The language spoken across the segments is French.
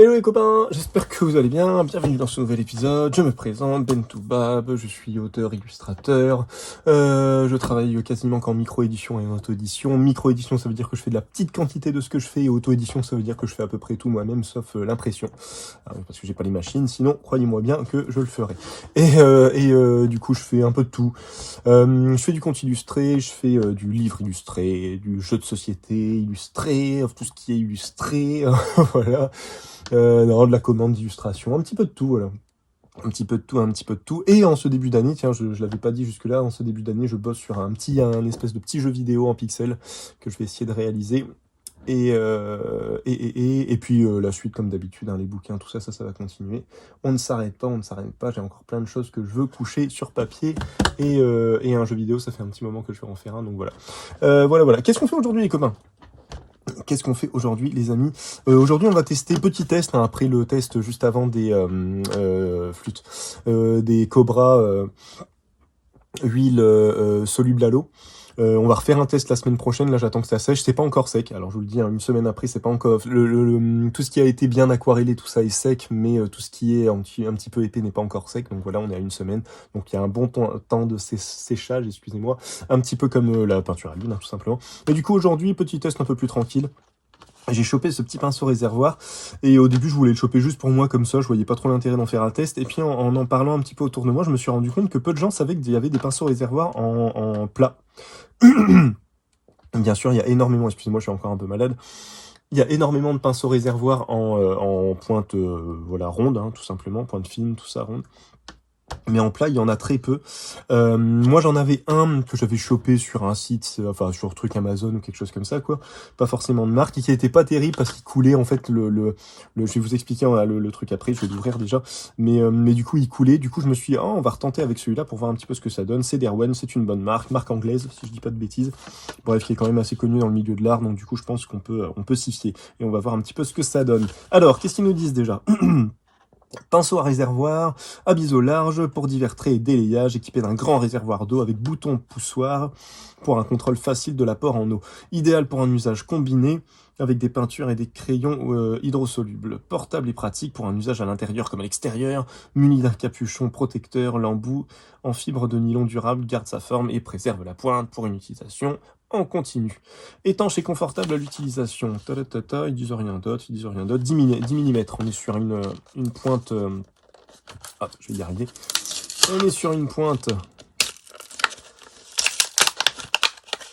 Hello les copains, j'espère que vous allez bien, bienvenue dans ce nouvel épisode, je me présente, Bentoubab, je suis auteur-illustrateur, je travaille quasiment qu'en micro-édition et en auto-édition. Micro-édition ça veut dire que je fais de la petite quantité de ce que je fais, et auto-édition ça veut dire que je fais à peu près tout moi-même sauf l'impression, parce que j'ai pas les machines, sinon croyez-moi bien que je le ferai. Du coup je fais un peu de tout, je fais du conte illustré, je fais du livre illustré, du jeu de société illustré, tout ce qui est illustré, voilà. Non, de la commande d'illustration, un petit peu de tout, voilà. Un petit peu de tout, un petit peu de tout. Et en ce début d'année, tiens, je l'avais pas dit jusque-là, en ce début d'année, je bosse sur un espèce de petit jeu vidéo en pixels que je vais essayer de réaliser. Et puis la suite, comme d'habitude, hein, les bouquins, tout ça, ça va continuer. On ne s'arrête pas, on ne s'arrête pas. J'ai encore plein de choses que je veux coucher sur papier. Et un jeu vidéo, ça fait un petit moment que je vais en faire un, donc voilà. Voilà. Qu'est-ce qu'on fait aujourd'hui, les copains ? Qu'est-ce qu'on fait aujourd'hui, les amis ? Aujourd'hui, on va tester, petit test, hein, après le test juste avant des flûtes, des Cobra huile soluble à l'eau. On va refaire un test la semaine prochaine, là j'attends que ça sèche, c'est pas encore sec, alors je vous le dis, hein, une semaine après, c'est pas encore... tout ce qui a été bien aquarellé, tout ça est sec, mais tout ce qui est un petit peu épais n'est pas encore sec, donc voilà, on est à une semaine, donc il y a un bon temps de séchage, excusez-moi, un petit peu comme la peinture à l'huile, hein, tout simplement. Et du coup, aujourd'hui, petit test un peu plus tranquille. J'ai chopé ce petit pinceau réservoir, et au début je voulais le choper juste pour moi comme ça, je voyais pas trop l'intérêt d'en faire un test, et puis en parlant un petit peu autour de moi, je me suis rendu compte que peu de gens savaient qu'il y avait des pinceaux réservoirs en plat. Bien sûr, il y a énormément, excusez-moi, je suis encore un peu malade, il y a énormément de pinceaux réservoirs en pointe voilà, ronde, hein, tout simplement, pointe fine, tout ça ronde. Mais en plat, il y en a très peu. Moi, j'en avais un que j'avais chopé sur un site, enfin sur truc Amazon ou quelque chose comme ça, quoi. Pas forcément de marque, et qui était pas terrible parce qu'il coulait, en fait, je vais vous expliquer le truc après, je vais l'ouvrir déjà. Mais du coup, il coulait. Du coup, je me suis dit, oh, on va retenter avec celui-là pour voir un petit peu ce que ça donne. C'est Derwent, c'est une bonne marque anglaise, si je dis pas de bêtises. Bref, qui est quand même assez connue dans le milieu de l'art, donc du coup, je pense qu'on peut s'y fier. Et on va voir un petit peu ce que ça donne. Alors, qu'est-ce qu'ils nous disent déjà ? Pinceau à réservoir, à biseau large, pour divers traits et délayages, équipé d'un grand réservoir d'eau avec bouton poussoir pour un contrôle facile de l'apport en eau. Idéal pour un usage combiné avec des peintures et des crayons hydrosolubles. Portable et pratique pour un usage à l'intérieur comme à l'extérieur, muni d'un capuchon protecteur, l'embout en fibre de nylon durable garde sa forme et préserve la pointe pour une utilisation en continu. Étanche et confortable à l'utilisation. Ils disent rien d'autre, 10 mm. On est sur une pointe... je vais y arriver. On est sur une pointe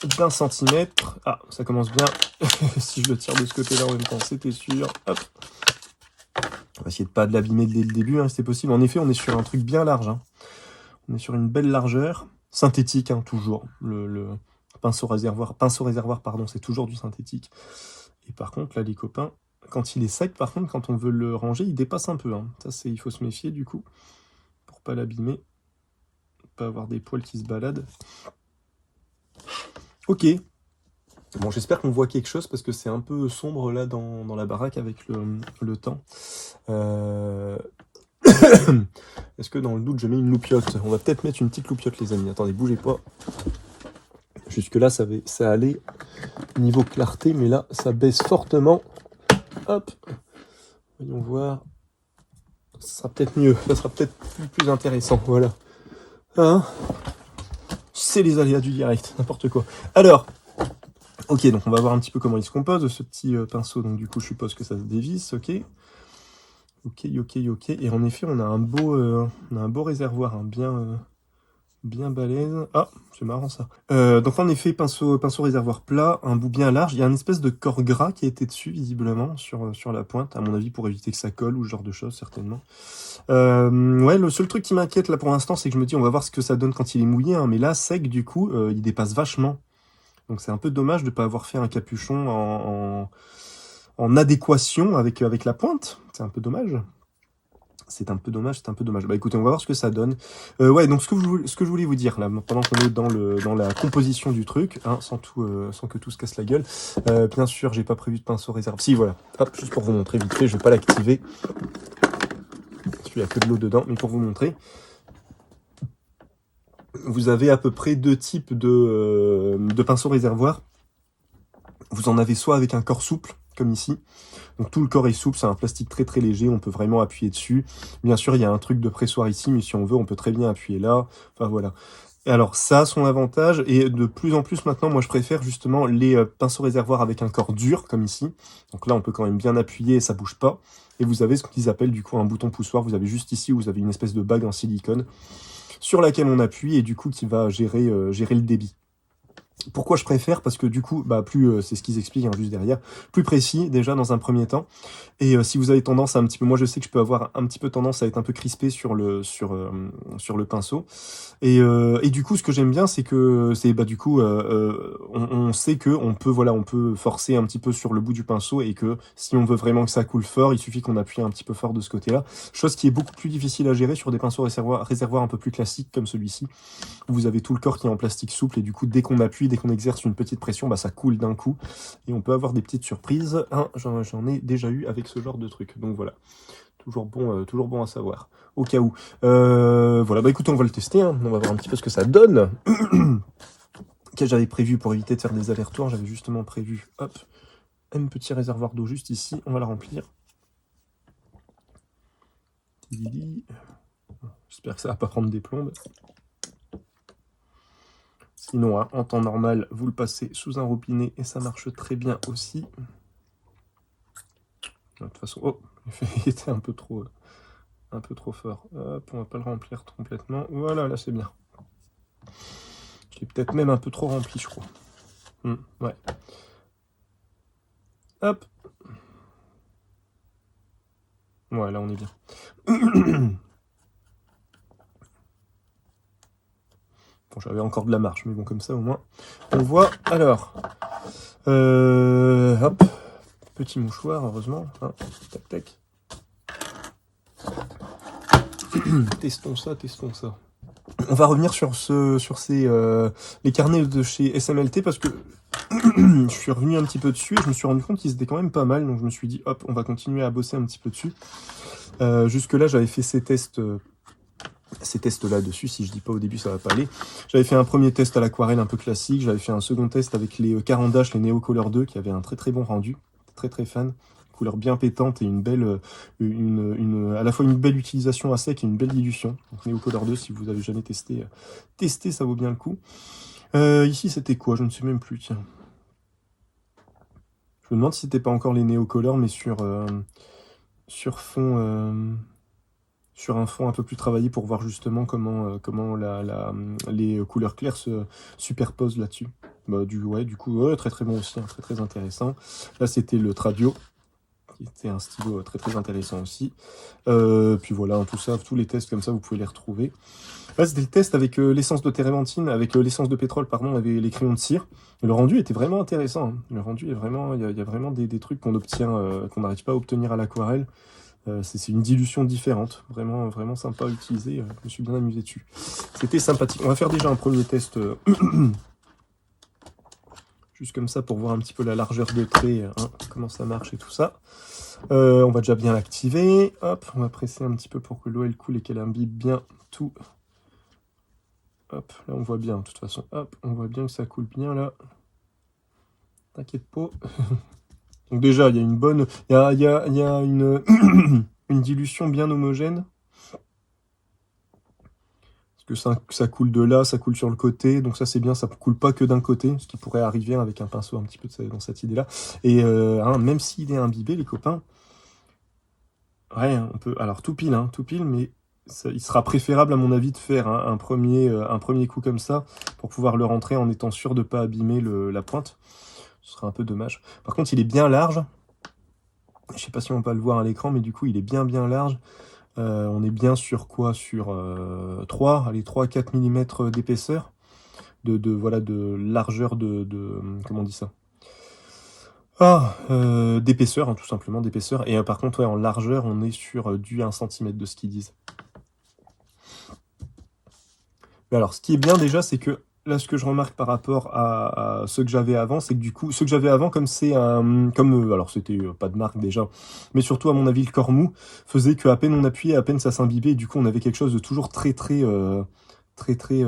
d'1 centimètre. Ah, ça commence bien. Si je le tire de ce côté-là en même temps, c'était sûr. Hop. On va essayer de pas de l'abîmer dès le début, hein, si c'est possible. En effet, on est sur un truc bien large. Hein. On est sur une belle largeur. Synthétique, hein, toujours. Le pinceau réservoir, pardon, c'est toujours du synthétique. Et par contre, là, les copains, quand il est sec, par contre, quand on veut le ranger, il dépasse un peu. Hein. Ça, il faut se méfier, du coup, pour pas l'abîmer. Pas avoir des poils qui se baladent. Ok. Bon, j'espère qu'on voit quelque chose, parce que c'est un peu sombre, là, dans la baraque, avec le temps. Est-ce que, dans le doute, je mets une loupiote ? On va peut-être mettre une petite loupiote, les amis. Attendez, bougez pas. Jusque-là, ça allait niveau clarté, mais là, ça baisse fortement. Hop. Voyons voir. Ça sera peut-être mieux. Ça sera peut-être plus intéressant. Voilà. Hein ? C'est les aléas du direct. N'importe quoi. Alors. Ok, donc on va voir un petit peu comment il se compose, ce petit pinceau. Donc du coup, je suppose que ça se dévisse. Ok. Ok. Et en effet, on a un beau réservoir, hein, bien balèze. Ah, c'est marrant ça. Donc en effet, pinceau réservoir plat, un bout bien large. Il y a une espèce de corps gras qui a été dessus, visiblement, sur la pointe, à mon avis, pour éviter que ça colle ou ce genre de choses, certainement. Ouais, le seul truc qui m'inquiète là pour l'instant, c'est que je me dis, on va voir ce que ça donne quand il est mouillé, hein, mais là, sec, du coup, il dépasse vachement. Donc c'est un peu dommage de ne pas avoir fait un capuchon en adéquation avec la pointe. C'est un peu dommage. C'est un peu dommage. Bah écoutez, on va voir ce que ça donne. Ouais, donc ce que je voulais vous dire, là, pendant qu'on est dans la composition du truc, hein, sans que tout se casse la gueule. Bien sûr, j'ai pas prévu de pinceau réserve. Si, voilà. Hop, juste pour vous montrer vite fait, je vais pas l'activer. Il y a que de l'eau dedans, mais pour vous montrer. Vous avez à peu près 2 types de pinceaux réservoirs. Vous en avez soit avec un corps souple, comme ici. Donc tout le corps est souple, c'est un plastique très très léger, on peut vraiment appuyer dessus. Bien sûr, il y a un truc de pressoir ici, mais si on veut, on peut très bien appuyer là. Enfin voilà. Et alors ça a son avantage, et de plus en plus maintenant, moi je préfère justement les pinceaux réservoirs avec un corps dur, comme ici. Donc là, on peut quand même bien appuyer et ça bouge pas. Et vous avez ce qu'ils appellent du coup un bouton poussoir. Vous avez juste ici, vous avez une espèce de bague en silicone sur laquelle on appuie et du coup qui va gérer le débit. Pourquoi je préfère? Parce que du coup, plus c'est ce qu'ils expliquent hein, juste derrière, plus précis déjà dans un premier temps. Et si vous avez tendance à un petit peu, moi je sais que je peux avoir un petit peu tendance à être un peu crispé sur le pinceau. Et du coup, ce que j'aime bien, c'est que c'est du coup, on sait que on peut forcer un petit peu sur le bout du pinceau et que si on veut vraiment que ça coule fort, il suffit qu'on appuie un petit peu fort de ce côté-là. Chose qui est beaucoup plus difficile à gérer sur des pinceaux réservoirs un peu plus classiques comme celui-ci. Vous avez tout le corps qui est en plastique souple et du coup, dès qu'on appuie, dès qu'on exerce une petite pression, ça coule d'un coup et on peut avoir des petites surprises. J'en ai déjà eu avec ce genre de truc. Donc voilà, toujours bon à savoir. Au cas où. Voilà, écoutez, on va le tester. Hein. On va voir un petit peu ce que ça donne. Qu'est-ce que j'avais prévu pour éviter de faire des allers-retours? J'avais justement prévu, hop, un petit réservoir d'eau juste ici. On va la remplir. J'espère que ça va pas prendre des plombes. Sinon, hein, en temps normal, vous le passez sous un robinet et ça marche très bien aussi. De toute façon, oh, il était un peu trop fort. Hop, on va pas le remplir complètement. Voilà, là c'est bien. Je l'ai peut-être même un peu trop rempli, je crois. Ouais. Hop. Ouais, là on est bien. Bon, j'avais encore de la marge, mais bon, comme ça au moins, on voit. Alors, hop, petit mouchoir, heureusement. Hein. Tac, tac. Testons ça. On va revenir sur les carnets de chez SMLT parce que je suis revenu un petit peu dessus et je me suis rendu compte qu'ils étaient quand même pas mal, donc je me suis dit hop, on va continuer à bosser un petit peu dessus. Jusque là, j'avais fait ces tests là-dessus, si je dis pas au début, ça va pas aller. J'avais fait un premier test à l'aquarelle un peu classique, j'avais fait un second test avec les Caran d'Ache, les Neo Color 2, qui avaient un très très bon rendu, très très fan, couleur bien pétante et une belle, à la fois une belle utilisation à sec et une belle dilution. Donc Neo Color 2, si vous avez jamais testé, ça vaut bien le coup. Ici, c'était quoi? Je ne sais même plus, tiens. Je me demande si c'était pas encore les Neo Color, mais sur fond... sur un fond un peu plus travaillé pour voir justement comment les couleurs claires se superposent là-dessus. Du coup, très très bon aussi, hein, très très intéressant. Là, c'était le Tradio, qui était un stylo très très intéressant aussi. Puis voilà, hein, tout ça, tous les tests comme ça, vous pouvez les retrouver. Là, c'était le test avec l'essence de térébenthine, avec l'essence de pétrole, pardon, avec les crayons de cire. Le rendu était vraiment intéressant. Hein. Le rendu est vraiment, il y a vraiment des trucs qu'on obtient, qu'on n'arrive pas à obtenir à l'aquarelle. C'est une dilution différente, vraiment, vraiment sympa à utiliser, je me suis bien amusé dessus. C'était sympathique. On va faire déjà un premier test, juste comme ça pour voir un petit peu la largeur de trait, hein, comment ça marche et tout ça. On va déjà bien l'activer, hop, on va presser un petit peu pour que l'eau elle coule et qu'elle imbibe bien tout. Hop, là on voit bien de toute façon, hop, on voit bien que ça coule bien là. T'inquiète pas. Donc déjà, il y a une bonne... Il y a une, une dilution bien homogène. Parce que ça coule de là, ça coule sur le côté. Donc ça, c'est bien, ça ne coule pas que d'un côté, ce qui pourrait arriver avec un pinceau un petit peu dans cette idée-là. Et même s'il est imbibé, les copains... Ouais, on peut... Alors tout pile, mais il sera préférable, à mon avis, de faire un premier coup comme ça pour pouvoir le rentrer en étant sûr de ne pas abîmer la pointe. Ce serait un peu dommage. Par contre, il est bien large. Je sais pas si on peut le voir à l'écran, mais du coup, il est bien large. On est bien sur quoi? Sur 3-4 mm d'épaisseur, de largeur comment on dit ça? D'épaisseur, hein, tout simplement, d'épaisseur. Et par contre, ouais, en largeur, on est sur du 1 cm de ce qu'ils disent. Mais alors, ce qui est bien déjà, c'est que là, ce que je remarque par rapport à ceux que j'avais avant, c'est que du coup, ceux que j'avais avant, comme c'est alors c'était pas de marque déjà, mais surtout à mon avis le corps mou faisait qu'à peine on appuyait, à peine ça s'imbibait, et du coup on avait quelque chose de toujours très très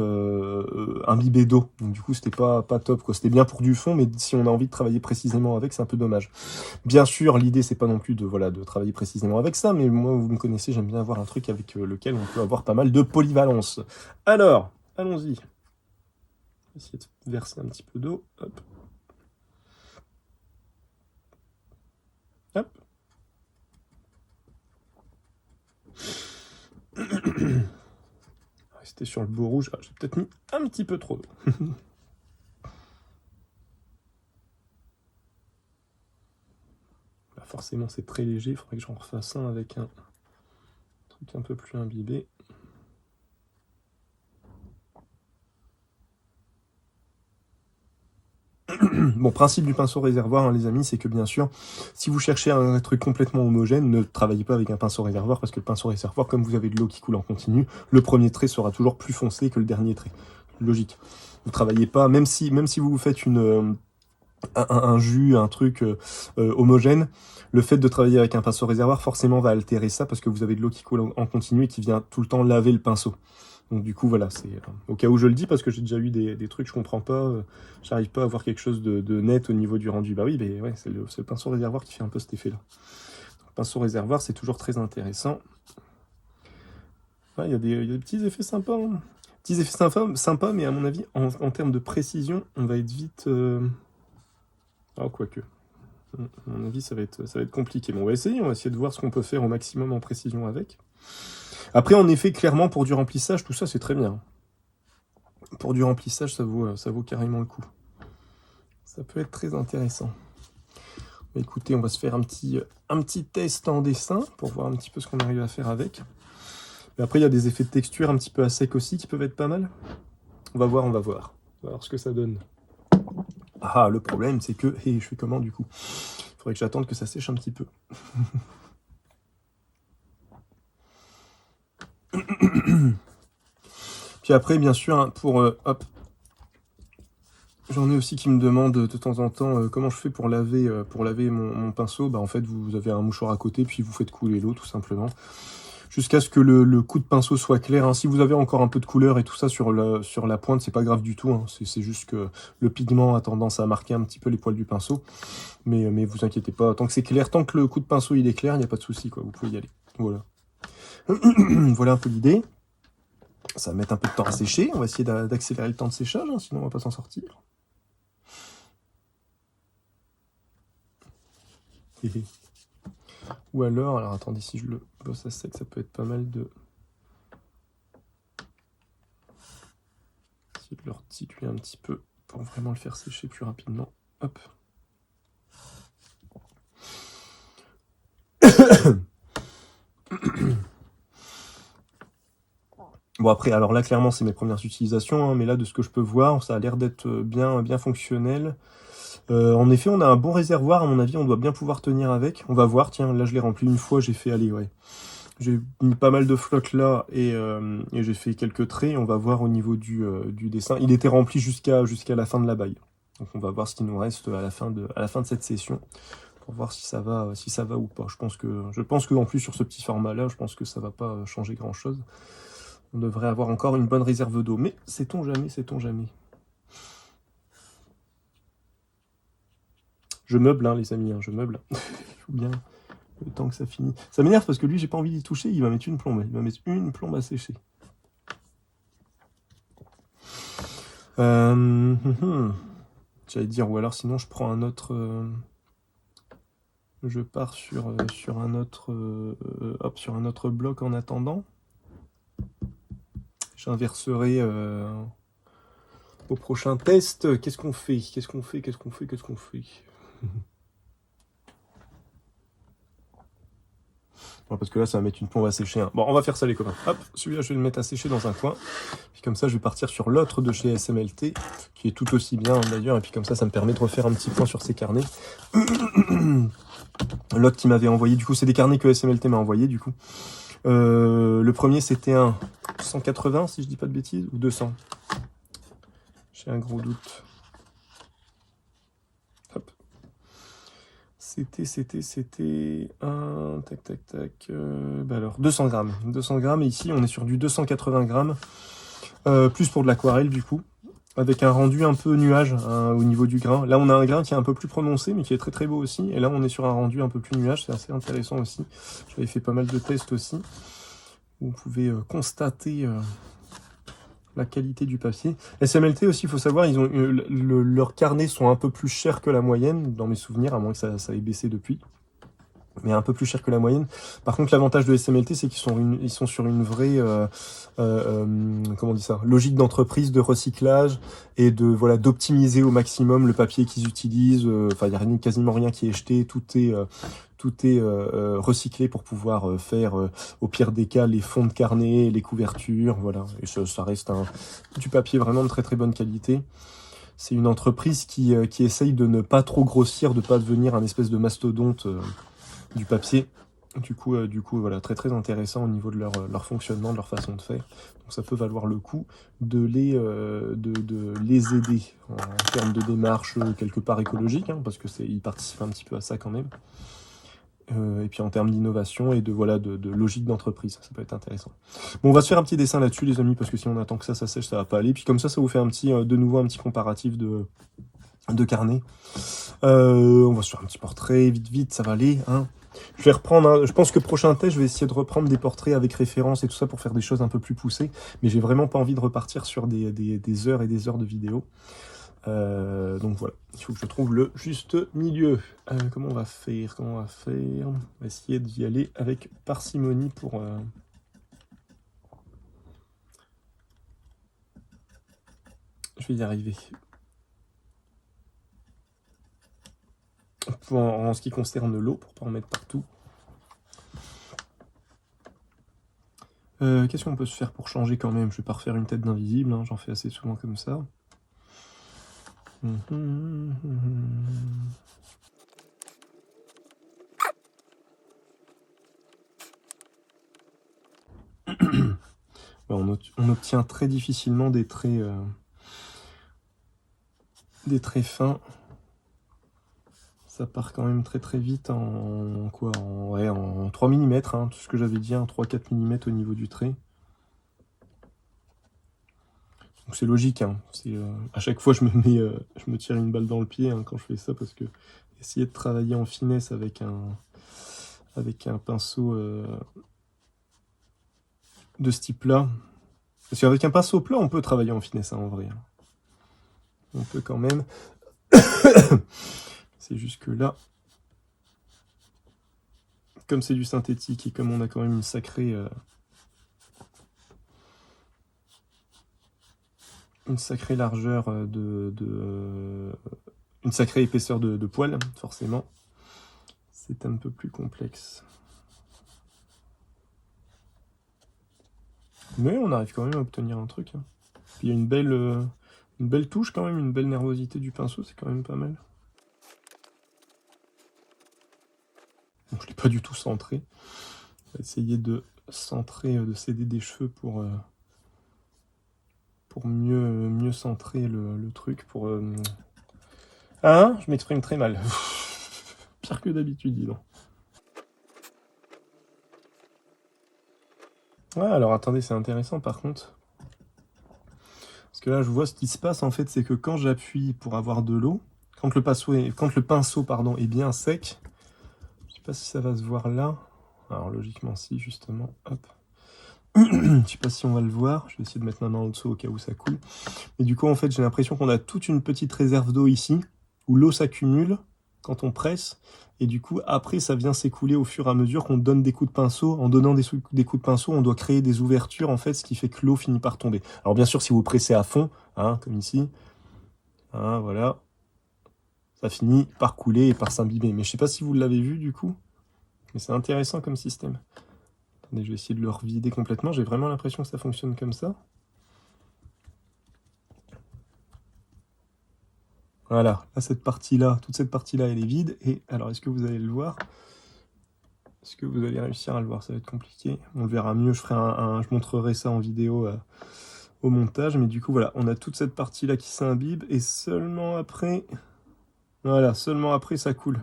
imbibé d'eau. Donc du coup, c'était pas top, quoi. C'était bien pour du fond, mais si on a envie de travailler précisément avec, c'est un peu dommage. Bien sûr, l'idée, c'est pas non plus de travailler précisément avec ça, mais moi, vous me connaissez, j'aime bien avoir un truc avec lequel on peut avoir pas mal de polyvalence. Alors, allons-y. On va essayer de verser un petit peu d'eau. Hop. Hop. Rester sur le beau rouge. Ah, j'ai peut-être mis un petit peu trop d'eau. Là, forcément, c'est très léger. Il faudrait que j'en refasse un avec un truc un peu plus imbibé. Bon, principe du pinceau réservoir, hein, les amis, c'est que bien sûr, si vous cherchez un truc complètement homogène, ne travaillez pas avec un pinceau réservoir, parce que le pinceau réservoir, comme vous avez de l'eau qui coule en continu, le premier trait sera toujours plus foncé que le dernier trait. Logique. Vous travaillez pas, même si vous faites un jus, un truc homogène, le fait de travailler avec un pinceau réservoir forcément va altérer ça, parce que vous avez de l'eau qui coule en continu et qui vient tout le temps laver le pinceau. Donc du coup, voilà, c'est au cas où je le dis, parce que j'ai déjà eu des trucs, je comprends pas, j'arrive pas à avoir quelque chose de net au niveau du rendu. Bah oui, mais ouais, c'est le pinceau réservoir qui fait un peu cet effet-là. Le pinceau réservoir, c'est toujours très intéressant. Il y a des petits effets sympas. Hein. Petits effets sympas, mais à mon avis, en termes de précision, on va être vite... Ah, quoique. À mon avis, ça va être compliqué. Mais on va essayer de voir ce qu'on peut faire au maximum en précision avec. Après, en effet, clairement, pour du remplissage, tout ça, c'est très bien. Pour du remplissage, ça vaut carrément le coup. Ça peut être très intéressant. Écoutez, on va se faire un petit test en dessin pour voir un petit peu ce qu'on arrive à faire avec. Mais après, il y a des effets de texture un petit peu à sec aussi qui peuvent être pas mal. On va voir. On va voir ce que ça donne. Ah, le problème, c'est que... je fais comment, du coup? Il faudrait que j'attende que ça sèche un petit peu. Puis après, bien sûr, hein, hop... J'en ai aussi qui me demandent de temps en temps comment je fais pour laver mon pinceau. Bah, en fait, vous avez un mouchoir à côté, puis vous faites couler l'eau, tout simplement. Jusqu'à ce que le coup de pinceau soit clair. Hein. Si vous avez encore un peu de couleur et tout ça sur la pointe, c'est pas grave du tout. Hein. C'est juste que le pigment a tendance à marquer un petit peu les poils du pinceau. Mais vous inquiétez pas, tant que c'est clair, tant que le coup de pinceau il est clair, il n'y a pas de souci, quoi. Vous pouvez y aller. Voilà. Voilà un peu l'idée. Ça va mettre un peu de temps à sécher. On va essayer d'accélérer le temps de séchage, hein, sinon on va pas s'en sortir. Ou alors attendez, si je le bosse à sec, ça peut être pas mal de... Essayer de le reticuler un petit peu pour vraiment le faire sécher plus rapidement. Hop. Bon après, alors là clairement c'est mes premières utilisations, hein, mais là de ce que je peux voir, ça a l'air d'être bien fonctionnel. En effet, on a un bon réservoir, à mon avis, on doit bien pouvoir tenir avec. On va voir, tiens, là je l'ai rempli une fois, j'ai fait, allez, ouais. J'ai mis pas mal de flotte là et j'ai fait quelques traits. On va voir au niveau du dessin. Il était rempli jusqu'à la fin de la baille. Donc on va voir ce qu'il nous reste à la fin de cette session pour voir si ça va ou pas. Je pense que en plus sur ce petit format là, je pense que ça va pas changer grand chose. On devrait avoir encore une bonne réserve d'eau, mais sait-on jamais, sait-on jamais. Je meuble, hein, les amis, hein, je meuble. Il faut bien le temps que ça finit. Ça m'énerve parce que lui, j'ai pas envie d'y toucher, il va mettre une plombe. Il va mettre une plombe à sécher. J'allais dire, ou alors sinon je prends un autre... je pars sur un autre bloc en attendant. J'inverserai au prochain test. Qu'est-ce qu'on fait? Bon, parce que là, ça va mettre une plombe à sécher. Hein. Bon, on va faire ça, les copains. Hop, celui-là, je vais le mettre à sécher dans un coin. Puis comme ça, je vais partir sur l'autre de chez SMLT, qui est tout aussi bien, d'ailleurs. Et puis comme ça me permet de refaire un petit point sur ces carnets. L'autre qui m'avait envoyé, du coup, c'est des carnets que SMLT m'a envoyé, du coup. Le premier, c'était un 180, si je dis pas de bêtises, ou 200. J'ai un gros doute. Hop. C'était un... Tac. Bah alors, 200 grammes. 200 grammes, et ici, on est sur du 280 grammes. plus pour de l'aquarelle du coup, avec un rendu un peu nuage hein, au niveau du grain. Là on a un grain qui est un peu plus prononcé mais qui est très très beau aussi, et là on est sur un rendu un peu plus nuage, c'est assez intéressant aussi. J'avais fait pas mal de tests aussi, où vous pouvez constater la qualité du papier. SMLT aussi, il faut savoir, ils ont leurs carnets sont un peu plus chers que la moyenne, dans mes souvenirs, à moins que ça ait baissé depuis, mais un peu plus cher que la moyenne. Par contre, l'avantage de SMLT, c'est qu'ils sont sur une vraie comment on dit ça, logique d'entreprise, de recyclage, et de voilà d'optimiser au maximum le papier qu'ils utilisent. Enfin, il n'y a quasiment rien qui est jeté, tout est recyclé pour pouvoir faire, au pire des cas, les fonds de carnet, les couvertures, voilà. Et ça reste du papier vraiment de très très bonne qualité. C'est une entreprise qui essaye de ne pas trop grossir, de pas devenir un espèce de mastodonte du papier. Du coup, voilà, très très intéressant au niveau de leur fonctionnement, de leur façon de faire. Donc ça peut valoir le coup de les aider en termes de démarche quelque part écologique, hein, parce que ils participent un petit peu à ça quand même. Et puis en termes d'innovation et de logique d'entreprise, ça peut être intéressant. Bon, on va se faire un petit dessin là-dessus, les amis, parce que si on attend que ça sèche, ça va pas aller. Puis comme ça vous fait de nouveau un petit comparatif de carnet. On va se faire un petit portrait, vite, ça va aller. Hein. Je vais reprendre, hein, je pense que prochain test, je vais essayer de reprendre des portraits avec référence et tout ça pour faire des choses un peu plus poussées. Mais j'ai vraiment pas envie de repartir sur des heures et des heures de vidéos. Donc voilà, il faut que je trouve le juste milieu. Comment on va faire On va essayer d'y aller avec parcimonie pour... Je vais y arriver. En ce qui concerne l'eau, pour pas en mettre partout. Qu'est-ce qu'on peut se faire pour changer quand même? Je vais pas refaire une tête d'invisible, hein, j'en fais assez souvent comme ça. On obtient très difficilement des traits fins. Ça part quand même très très vite en 3 mm, hein, tout ce que j'avais dit, 3-4 mm au niveau du trait. Donc c'est logique, hein. À chaque fois je me tire une balle dans le pied hein, quand je fais ça, parce que essayer de travailler en finesse avec un pinceau de ce type-là. Parce qu'avec un pinceau plat, on peut travailler en finesse, hein, en vrai. On peut quand même. C'est juste que là, comme c'est du synthétique et comme on a quand même une sacrée largeur une sacrée épaisseur de poil, forcément, c'est un peu plus complexe. Mais on arrive quand même à obtenir un truc. Hein. Puis il y a une belle touche quand même, une belle nervosité du pinceau, c'est quand même pas mal. Bon, je l'ai pas du tout centré. On va essayer de centrer, de céder des cheveux pour mieux centrer le truc. Hein, je m'exprime très mal. Pire que d'habitude, dis donc. Ouais, alors attendez, c'est intéressant par contre. Parce que là, je vois ce qui se passe en fait, c'est que quand j'appuie pour avoir de l'eau, quand le pinceau est bien sec, je sais pas si ça va se voir là. Alors logiquement si, justement, hop. Je sais pas si on va le voir, je vais essayer de mettre ma main en dessous au cas où ça coule. Et du coup, en fait, j'ai l'impression qu'on a toute une petite réserve d'eau ici, où l'eau s'accumule quand on presse, et du coup, après, ça vient s'écouler au fur et à mesure qu'on donne des coups de pinceau. En donnant des coups de pinceau, on doit créer des ouvertures, en fait, ce qui fait que l'eau finit par tomber. Alors bien sûr, si vous pressez à fond, hein, comme ici, hein, voilà, ça finit par couler et par s'imbiber. Mais je sais pas si vous l'avez vu, du coup, mais c'est intéressant comme système. Attendez, je vais essayer de le revider complètement. J'ai vraiment l'impression que ça fonctionne comme ça. Voilà, là, cette partie-là, toute cette partie-là, elle est vide. Et alors, est-ce que vous allez le voir? Est-ce que vous allez réussir à le voir? Ça va être compliqué. On le verra mieux. Je montrerai ça en vidéo au montage. Mais du coup, voilà, on a toute cette partie-là qui s'imbibe. Et seulement après... Voilà, seulement après, ça coule.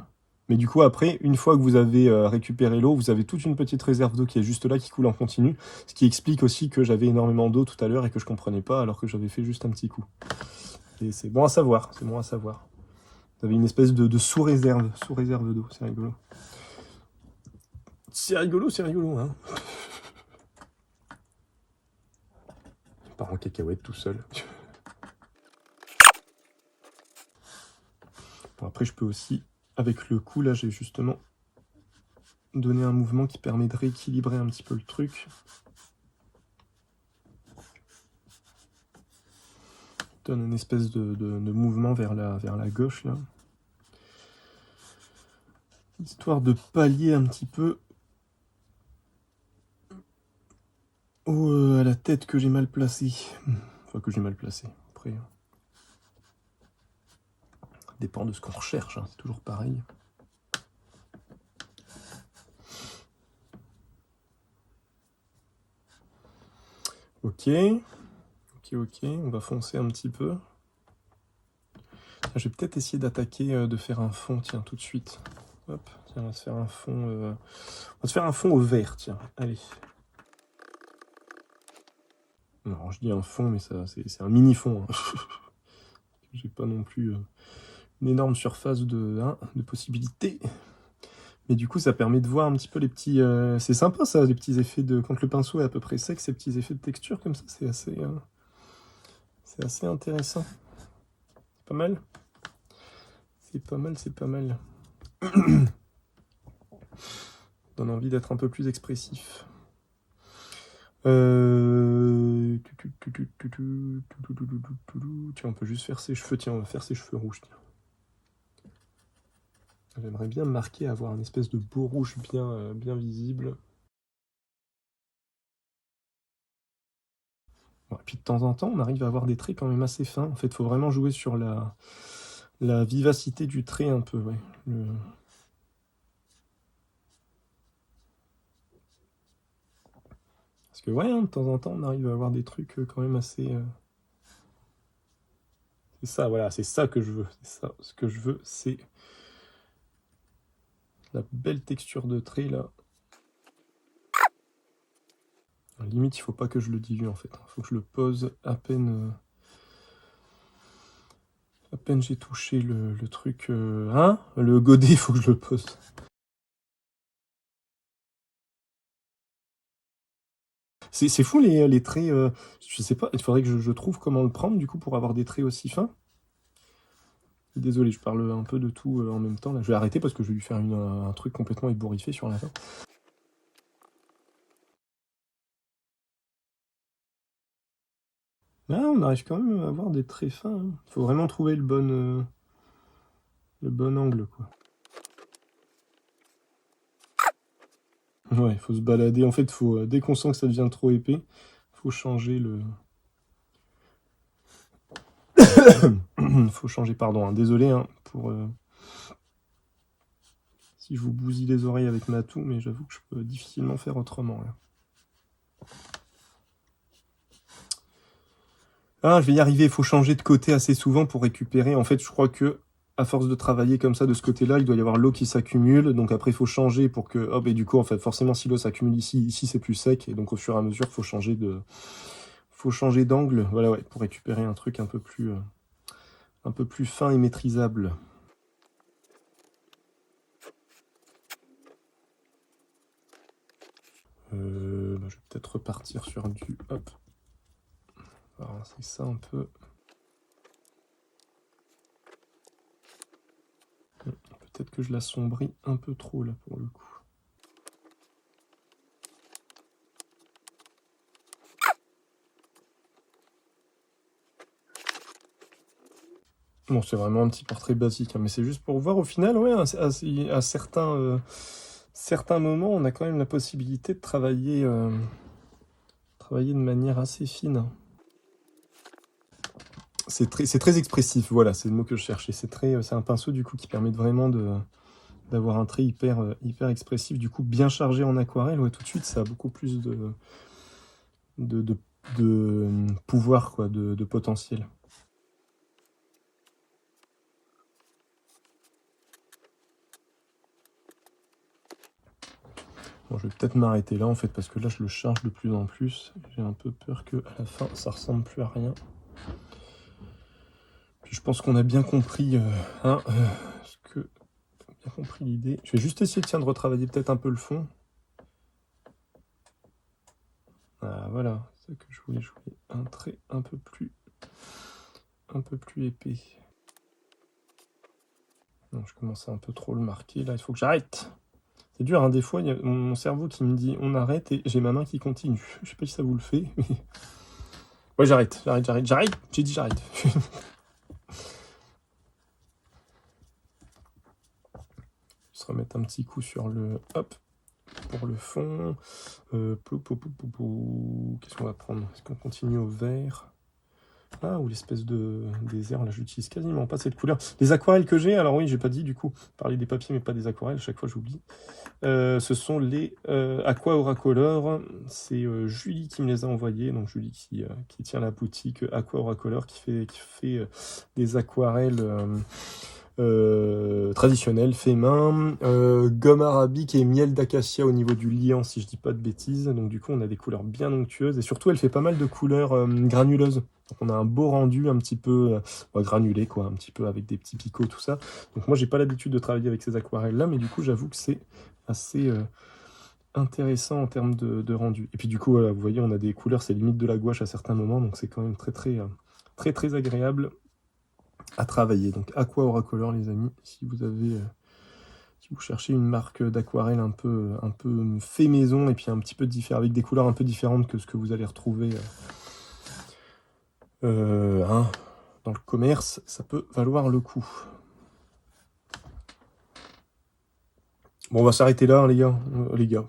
Mais du coup, après, une fois que vous avez récupéré l'eau, vous avez toute une petite réserve d'eau qui est juste là, qui coule en continu. Ce qui explique aussi que j'avais énormément d'eau tout à l'heure et que je comprenais pas alors que j'avais fait juste un petit coup. Et c'est bon à savoir, c'est bon à savoir. Vous avez une espèce de sous-réserve d'eau, c'est rigolo. C'est rigolo, hein. Il part en cacahuète tout seul. Bon, après, je peux aussi, avec le coup, là, j'ai justement donné un mouvement qui permet de rééquilibrer un petit peu le truc. Donne une espèce de mouvement vers la gauche, là. Histoire de pallier un petit peu à la tête que j'ai mal placée. Enfin, que j'ai mal placée. Après, dépend de ce qu'on recherche, hein, c'est toujours pareil. Ok, on va foncer un petit peu. Je vais peut-être essayer d'attaquer, de faire un fond, tiens, tout de suite. Hop, tiens, on va se faire un fond, on va se faire un fond au vert, tiens, allez. Non, je dis un fond, mais ça, c'est un mini fond. Hein. J'ai pas non plus une énorme surface de possibilités. Mais du coup, ça permet de voir un petit peu les petits... c'est sympa, ça, les petits effets de... Quand le pinceau est à peu près sec, ces petits effets de texture comme ça, c'est assez intéressant. C'est pas mal. C'est pas mal, c'est pas mal. Donne envie d'être un peu plus expressif. Tiens, on peut juste faire ses cheveux. Tiens, on va faire ses cheveux rouges. Tiens. J'aimerais bien marquer, avoir une espèce de beau rouge bien visible. Bon, et puis de temps en temps, on arrive à avoir des traits quand même assez fins. En fait, il faut vraiment jouer sur la vivacité du trait un peu. Ouais. Parce que ouais, hein, de temps en temps, on arrive à avoir des trucs quand même assez... C'est ça, voilà, c'est ça que je veux. C'est ça, ce que je veux, c'est la belle texture de trait, là. Limite, il faut pas que je le dilue, en fait. Il faut que je le pose à peine j'ai touché le truc... hein, le godet, il faut que je le pose. C'est fou, les traits... je sais pas, il faudrait que je trouve comment le prendre, du coup, pour avoir des traits aussi fins. Désolé, je parle un peu de tout en même temps. Là. Je vais arrêter parce que je vais lui faire un truc complètement ébouriffé sur la fin. Là, on arrive quand même à avoir des traits fins. Il faut vraiment trouver le bon angle, quoi. Ouais, il faut se balader. En fait, dès qu'on sent que ça devient trop épais, il faut changer le... faut changer, pardon. Hein. Désolé pour... si je vous bousille les oreilles avec ma toux, mais j'avoue que je peux difficilement faire autrement. Là. Ah, je vais y arriver, il faut changer de côté assez souvent pour récupérer. En fait, je crois que à force de travailler comme ça de ce côté-là, il doit y avoir l'eau qui s'accumule. Donc après, il faut changer pour que... Hop, et du coup, en fait, forcément, si l'eau s'accumule ici c'est plus sec. Et donc au fur et à mesure, il faut changer d'angle. Voilà, ouais, pour récupérer un truc un peu plus fin et maîtrisable. Je vais peut-être repartir sur du... Hop. Alors, c'est ça un peu... Peut-être que je l'assombris un peu trop, là, pour le coup. Bon, c'est vraiment un petit portrait basique, hein, mais c'est juste pour voir au final, ouais, à certains moments, on a quand même la possibilité de travailler de manière assez fine. C'est très expressif, voilà, c'est le mot que je cherchais. C'est un pinceau du coup qui permet vraiment d'avoir un trait hyper expressif, du coup bien chargé en aquarelle. Ouais, tout de suite, ça a beaucoup plus de pouvoir, quoi, de potentiel. Bon, je vais peut-être m'arrêter là en fait parce que là je le charge de plus en plus. J'ai un peu peur que à la fin ça ressemble plus à rien. Puis je pense qu'on a bien compris bien compris l'idée. Je vais juste essayer de retravailler peut-être un peu le fond. Ah voilà, c'est ça que je voulais un trait un peu plus épais. Non, je commence à un peu trop le marquer là, il faut que j'arrête. C'est dur, hein, des fois, il y a mon cerveau qui me dit on arrête et j'ai ma main qui continue. Je sais pas si ça vous le fait, mais... Ouais, j'arrête. J'ai dit j'arrête. Je vais remettre un petit coup sur le... Hop, pour le fond. Qu'est-ce qu'on va prendre? Est-ce qu'on continue au vert? Ah, ou l'espèce de désert, là, j'utilise quasiment pas cette couleur. Les aquarelles que j'ai, alors oui, j'ai pas dit, du coup, parler des papiers, mais pas des aquarelles, chaque fois j'oublie. Ce sont les Aqua Auracolor. C'est Julie qui me les a envoyés. Donc Julie qui tient la boutique Aqua Auracolor, qui fait des aquarelles traditionnelles, fait main, gomme arabique et miel d'acacia au niveau du liant, si je dis pas de bêtises. Donc du coup, on a des couleurs bien onctueuses et surtout, elle fait pas mal de couleurs granuleuses. Donc on a un beau rendu un petit peu granulé, quoi, un petit peu avec des petits picots, tout ça. Donc moi, j'ai pas l'habitude de travailler avec ces aquarelles-là, mais du coup, j'avoue que c'est assez intéressant en termes de rendu. Et puis du coup, voilà, vous voyez, on a des couleurs, c'est limite de la gouache à certains moments, donc c'est quand même très agréable à travailler. Donc Aqua Auracolor, les amis, si vous cherchez une marque d'aquarelle un peu fait maison et puis un petit peu différent, avec des couleurs un peu différentes que ce que vous allez retrouver dans le commerce, ça peut valoir le coup. Bon, on va s'arrêter là, hein, les gars.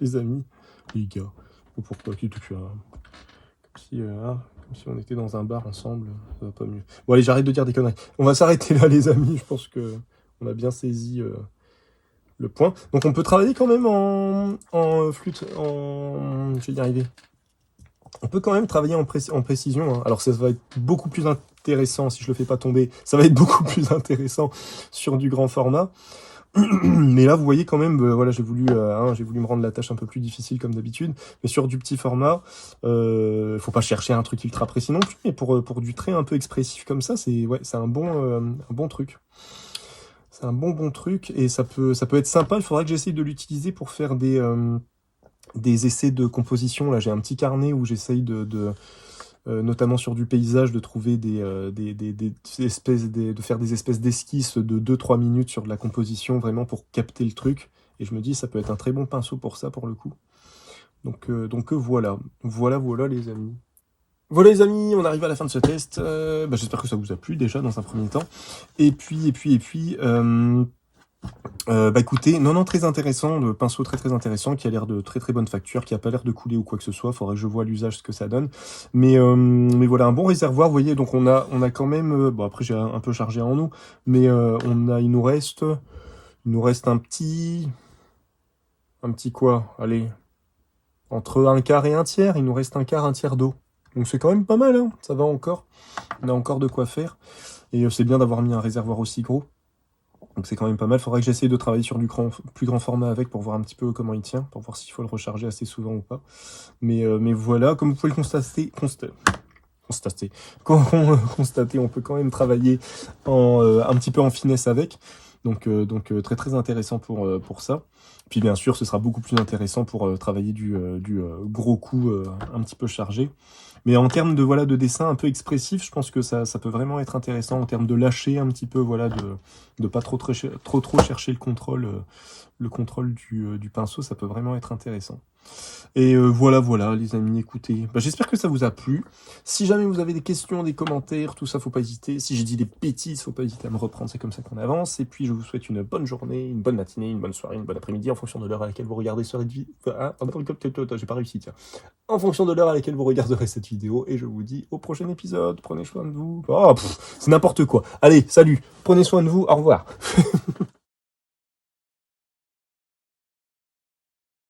Les amis. Les gars. Pourquoi comme si on était dans un bar ensemble, ça va pas mieux. Bon, allez, j'arrête de dire des conneries. On va s'arrêter là, les amis. Je pense que on a bien saisi le point. Donc, on peut travailler quand même en flûte, je vais y arriver. On peut quand même travailler en précision. Hein. Alors, ça va être beaucoup plus intéressant si je le fais pas tomber. Ça va être beaucoup plus intéressant sur du grand format. Mais là, vous voyez quand même, voilà, j'ai voulu me rendre la tâche un peu plus difficile comme d'habitude. Mais sur du petit format, faut pas chercher un truc ultra précis non plus. Mais pour du trait un peu expressif comme ça, c'est un bon truc. C'est un bon truc et ça peut être sympa. Il faudra que j'essaye de l'utiliser pour faire des essais de composition. Là, j'ai un petit carnet où j'essaye notamment sur du paysage, de trouver de faire des espèces d'esquisses de 2-3 minutes sur de la composition, vraiment pour capter le truc. Et je me dis, ça peut être un très bon pinceau pour ça, pour le coup. Donc voilà. Voilà les amis. Voilà les amis, on arrive à la fin de ce test. J'espère que ça vous a plu déjà dans un premier temps. Et puis, écoutez, non, très intéressant, le pinceau très intéressant, qui a l'air de très bonne facture, qui a pas l'air de couler ou quoi que ce soit. Faudrait que je vois l'usage, ce que ça donne. Mais voilà, un bon réservoir, vous voyez, donc on a quand même, après j'ai un peu chargé en eau, mais il nous reste un petit quoi, allez, entre un quart et un tiers, il nous reste un quart, un tiers d'eau. Donc c'est quand même pas mal, hein, ça va encore. On a encore de quoi faire. Et c'est bien d'avoir mis un réservoir aussi gros. Donc c'est quand même pas mal. Il faudrait que j'essaye de travailler sur du plus grand format avec pour voir un petit peu comment il tient, pour voir s'il faut le recharger assez souvent ou pas. Mais voilà, comme vous pouvez le constater, on peut quand même travailler un petit peu en finesse avec. Donc très intéressant pour ça. Puis bien sûr, ce sera beaucoup plus intéressant pour travailler du gros coup un petit peu chargé. Mais en termes de dessin un peu expressif, je pense que ça peut vraiment être intéressant en termes de lâcher un petit peu, de pas trop chercher le contrôle du pinceau, ça peut vraiment être intéressant. Et voilà les amis, écoutez, j'espère que ça vous a plu. Si jamais vous avez des questions, des commentaires, tout ça, faut pas hésiter. Si j'ai dit des bêtises, faut pas hésiter à me reprendre, c'est comme ça qu'on avance. Et puis je vous souhaite une bonne journée, une bonne matinée, une bonne soirée, une bonne après-midi, en fonction de l'heure à laquelle vous regardez cette vidéo. J'ai pas réussi, tiens. En fonction de l'heure à laquelle vous regarderez cette vidéo, et je vous dis au prochain épisode. Prenez soin de vous. C'est n'importe quoi. Allez, salut, prenez soin de vous, au revoir.